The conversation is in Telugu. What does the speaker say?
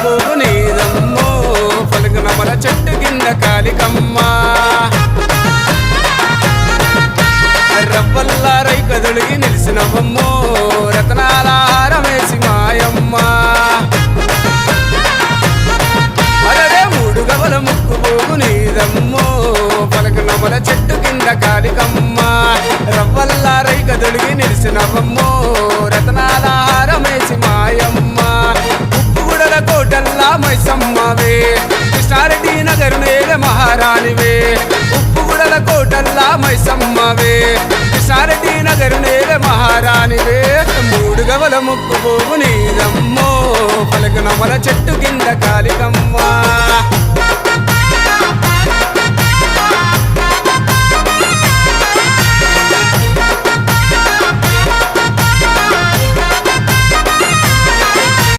పోగు నీదమ్మో పలుకునమల చెట్టు కింద కాలికమ్మ రవ్వల్లా రైకదొడిగి నిలిసినవమ్మో రతనాల హారమేసి మాయమ్మ అరరే మూడు గవల ముక్కు పోగు నీదమ్మో పలుకునమల చెట్టు కింద కాలికమ్మ రవ్వల్లా రైకదొడిగి నిలిసినవమ్మో రతనాల హారమేసి మాయమ్మ ఉప్పుగుడల కోటల్లా మైసమ్మవే కృష్ణారెడ్డి నగరు నేల మహారాణివే ఉప్పుగుడల కోటల్లా మైసమ్మవే కృష్ణారెడ్డి నగరు నేల మహారాణివే మూడు గవల ముక్కు పోగు నీదమ్మో పలుకునమల చెట్టు కింద కాలికమ్మ